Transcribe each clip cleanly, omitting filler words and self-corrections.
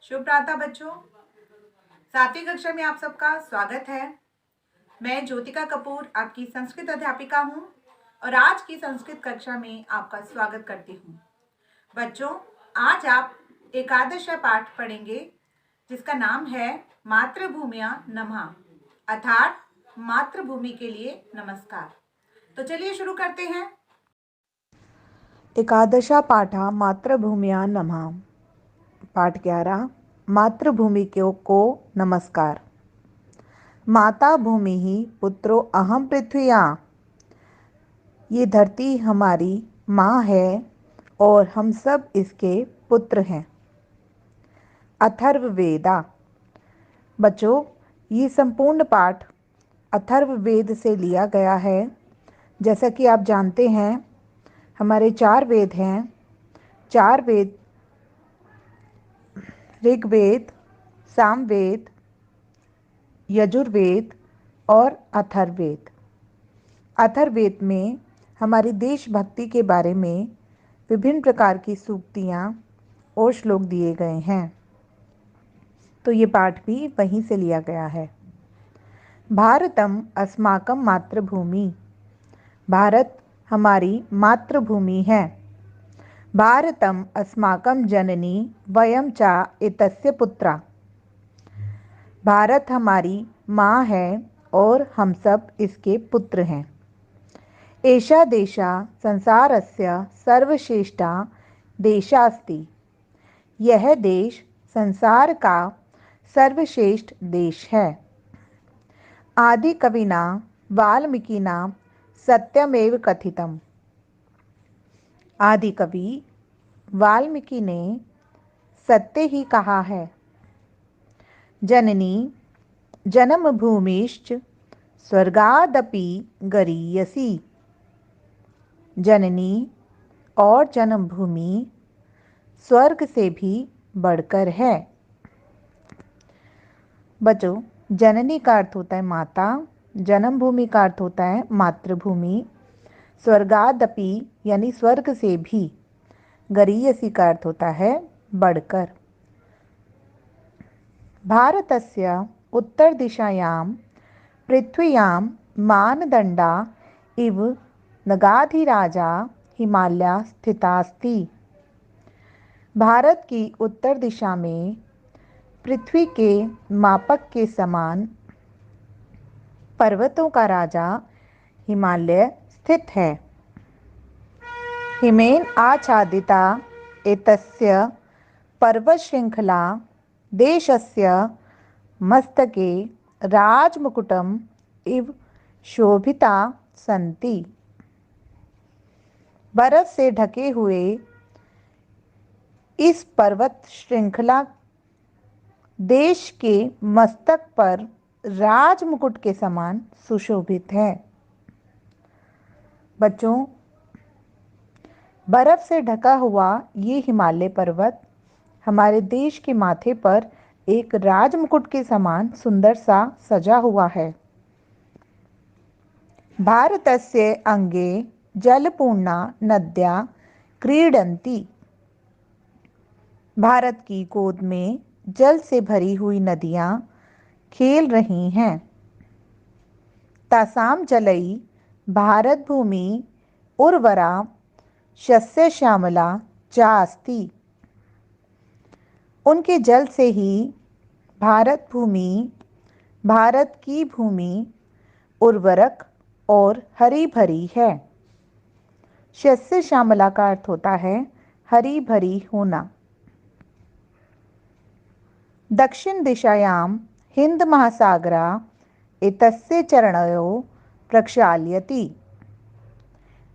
शुभ प्रातः बच्चों। 7वीं कक्षा में आप सबका स्वागत है। मैं ज्योतिका कपूर आपकी संस्कृत अध्यापिका हूँ और आज की संस्कृत कक्षा में आपका स्वागत करती हूँ। बच्चों, आज आप एकादश पाठ पढ़ेंगे जिसका नाम है मातृभूमिया नमः, अर्थात मातृभूमि के लिए नमस्कार। तो चलिए शुरू करते हैं। एकादशा पाठा मातृभूम्या नमः। पाठ 11 मातृभूमि को नमस्कार। माता भूमि ही पुत्रो अहम पृथ्व्या। ये धरती हमारी माँ है और हम सब इसके पुत्र हैं। अथर्ववेदा। बच्चों, ये संपूर्ण पाठ अथर्ववेद से लिया गया है। जैसा कि आप जानते हैं, हमारे 4 वेद हैं। 4 वेद ऋग्वेद, सामवेद, यजुर्वेद और अथर्ववेद। अथर्ववेद में हमारी देशभक्ति के बारे में विभिन्न प्रकार की सूक्तियाँ और श्लोक दिए गए हैं। तो ये पाठ भी वहीं से लिया गया है। भारतम अस्माकं मातृभूमि। भारत हमारी मातृभूमि है। भारतम अस्माकं जननी वयं च एतस्य पुत्रा। भारत हमारी माँ है और हम सब इसके पुत्र हैं। एषा देशा संसारस्य सर्वश्रेष्ठा देशास्ति। यह देश संसार का सर्वश्रेष्ठ देश है। आदि कविना वाल्मीकिना सत्यमेव कथितम्। आदि कवि वाल्मीकि ने सत्य ही कहा है। जननी जन्मभूमिश्च स्वर्गादपि गरीयसी। जननी और जन्मभूमि स्वर्ग से भी बढ़कर है। बच्चों, जननी का अर्थ होता है माता, जन्मभूमि का अर्थ होता है मातृभूमि, स्वर्गादपि यानी स्वर्ग से भी, गरीयसी का अर्थ होता है बढ़कर। भारतस्य उत्तरदिशायां पृथ्व्यां मानदण्डा इव नगाधिराजा हिमालय स्थितास्ति। भारत की उत्तर दिशा में पृथ्वी के मापक के समान पर्वतों का राजा हिमालय स्थित है। हिमेन आच्छादिता एतस्य पर्वतशृङ्खला देशस्य मस्तके राजमुकुटम् इव शोभिता सन्ति। बर्फ से ढके हुए इस पर्वत श्रृंखला देश के मस्तक पर राजमुकुट के समान सुशोभित है। बच्चों, बर्फ से ढका हुआ ये हिमालय पर्वत हमारे देश के माथे पर एक राजमुकुट के समान सुंदर सा सजा हुआ है। भारतस्य अंगे जलपूर्णा नद्या क्रीडन्ति। भारत की गोद में जल से भरी हुई नदियाँ खेल रही हैं। तासां जलई भारत भूमि उर्वरा शस्य श्यामला चास्ति। उनके जल से ही भारत की भूमि उर्वरक और हरी भरी है। शस्य श्यामला का अर्थ होता है हरी भरी होना। दक्षिण दिशायां हिंद महासागरा एतस्य चरणयोः प्रक्षाल्यति।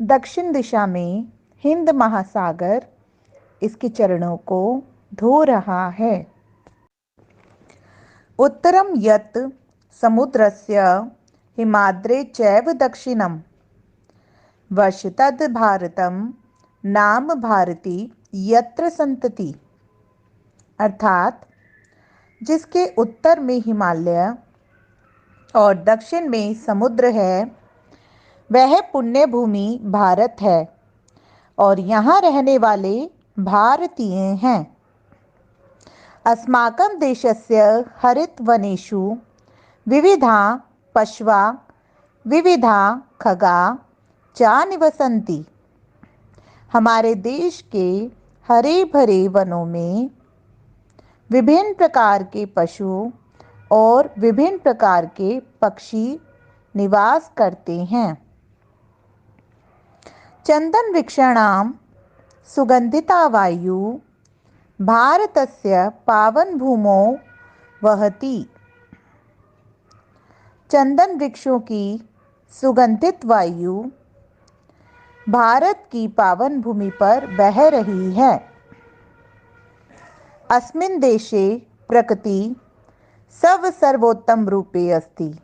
दक्षिण दिशा में हिंद महासागर इसके चरणों को धो रहा है। उत्तरम यत् समुद्रस्य हिमाद्रे चैव दक्षिणम वशतद् भारतम नाम भारती यत्र संतति। अर्थात जिसके उत्तर में हिमालय और दक्षिण में समुद्र है, वह पुण्य भूमि भारत है और यहाँ रहने वाले भारतीय हैं। अस्माकं देशस्य हरितवनेषु विविधा पशवः विविधा खगा च निवसन्ति। हमारे देश के हरे भरे वनों में विभिन्न प्रकार के पशु और विभिन्न प्रकार के पक्षी निवास करते हैं। चंदन वृक्षाणां सुगंधिता वायु भारतस्य पावनभूमौ वहति। चंदन वृक्षों की सुगंधित वायु भारत की पावन भूमि पर बह रही है। अस्मिन् देशे प्रकृति सर्वोत्तम रूपे अस्ति।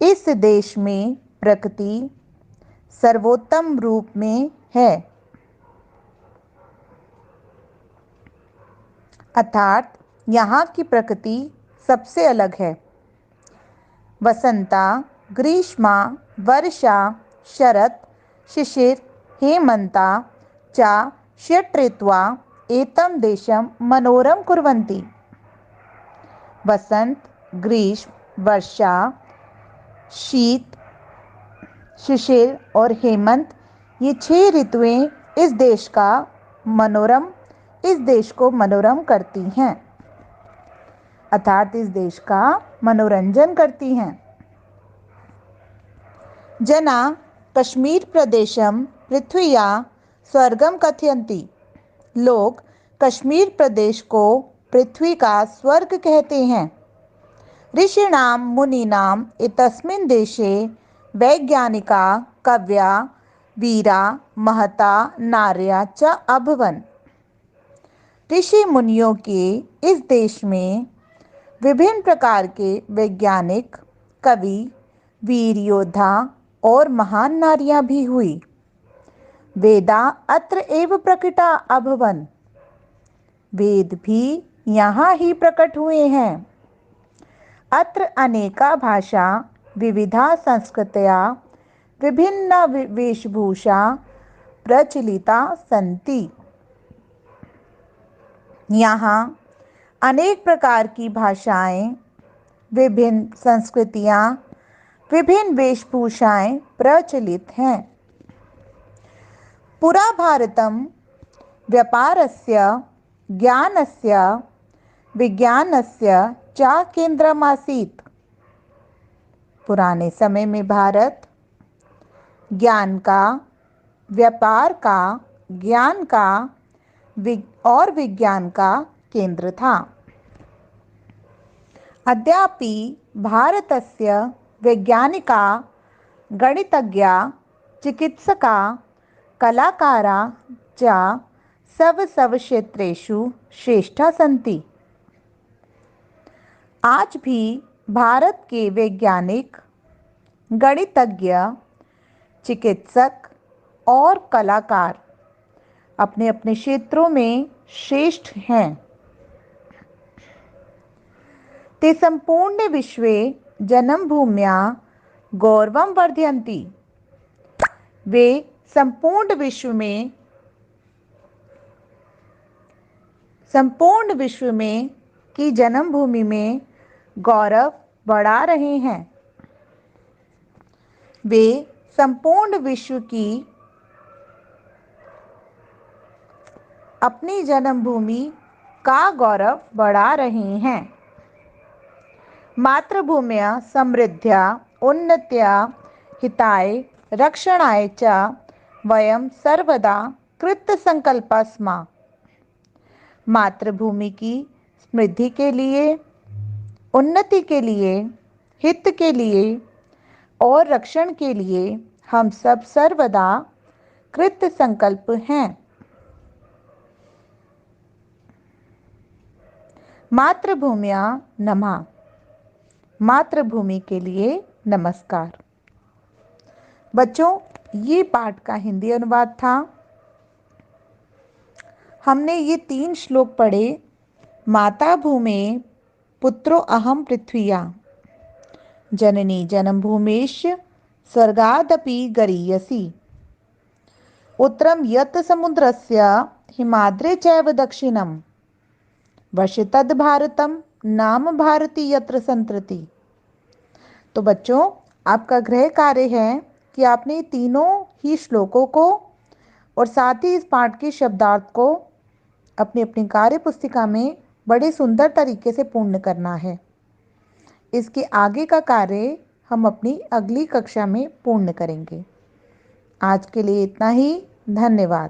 इस देश में प्रकृति सर्वोत्तम रूप में है, अर्थात यहाँ की प्रकृति सबसे अलग है। वसंता ग्रीष्मा वर्षा शरत शिशिर हेमंता च षट् ऋतवः एतं देशं मनोरम कुर्वन्ति। वसंत ग्रीष्म वर्षा शीत शिशिर और हेमंत ये 6 ऋतुएं इस देश को मनोरम करती हैं, अर्थात इस देश का मनोरंजन करती हैं। जना कश्मीर प्रदेशम पृथ्व्या स्वर्गम कथयन्ति। लोग कश्मीर प्रदेश को पृथ्वी का स्वर्ग कहते हैं। ऋषीणां मुनीनां एतस्मिन् देशे वैज्ञानिका कव्या वीरा महता नार्या च अभवन्। ऋषि मुनियों के इस देश में विभिन्न प्रकार के वैज्ञानिक कवि वीर योद्धा और महान नारियां भी हुई। वेदा अत्र एव प्रकटा अभवन्। वेद भी यहाँ ही प्रकट हुए हैं। अत्र अनेका भाषा विविधा संस्कृतया विभिन्न वेशभूषा प्रचलिता सन्ति। यहाँ अनेक प्रकार की भाषाएं, विभिन्न संस्कृतियाँ, विभिन्न वेशभूषाएं प्रचलित हैं। पुरा भारतं व्यापारस्य ज्ञानस्य विज्ञानस्य च केंद्रमासीत्। पुराने समय में भारत ज्ञान का, व्यापार का, ज्ञान का और विज्ञान का केंद्र था। अद्यापि भारतस्य वैज्ञानिका गणितज्ञा चिकित्सका कलाकारा च सब क्षेत्रेषु श्रेष्ठा सन्ति। आज भी भारत के वैज्ञानिक गणितज्ञ चिकित्सक और कलाकार अपने अपने क्षेत्रों में श्रेष्ठ हैं। ते संपूर्ण विश्वे जन्मभूम्या गौरवं वर्धयन्ति। वे संपूर्ण विश्व में की जन्मभूमि में गौरव बढ़ा रहे हैं। वे संपूर्ण विश्व की अपनी जन्मभूमि का गौरव बढ़ा रहे हैं। मातृभूम्या समृद्ध्या उन्नत्या हिताय रक्षणाय च वयं सर्वदा कृतसंकल्पा स्मः। मातृभूमि की समृद्धि के लिए, उन्नति के लिए, हित के लिए और रक्षण के लिए हम सब सर्वदा कृत संकल्प हैं। मातृभूम्या नमः। मातृभूमि के लिए नमस्कार। बच्चों, ये पाठ का हिंदी अनुवाद था। हमने ये 3 श्लोक पढ़े। माता भूमे पुत्रो अहम पृथ्व्या जननी जन्मभूमेश स्वर्गादपि गरीयसी। उत्तरं यत् समुद्रस्य हिमाद्रे चैव दक्षिणम् वशतद भारतम नाम भारती यत्र संतृति। तो बच्चों, आपका गृह कार्य है कि आपने तीनों ही श्लोकों को और साथ ही इस पाठ के शब्दार्थ को अपनी अपनी कार्य पुस्तिका में बड़े सुंदर तरीके से पूर्ण करना है। इसके आगे का कार्य हम अपनी अगली कक्षा में पूर्ण करेंगे। आज के लिए इतना ही। धन्यवाद।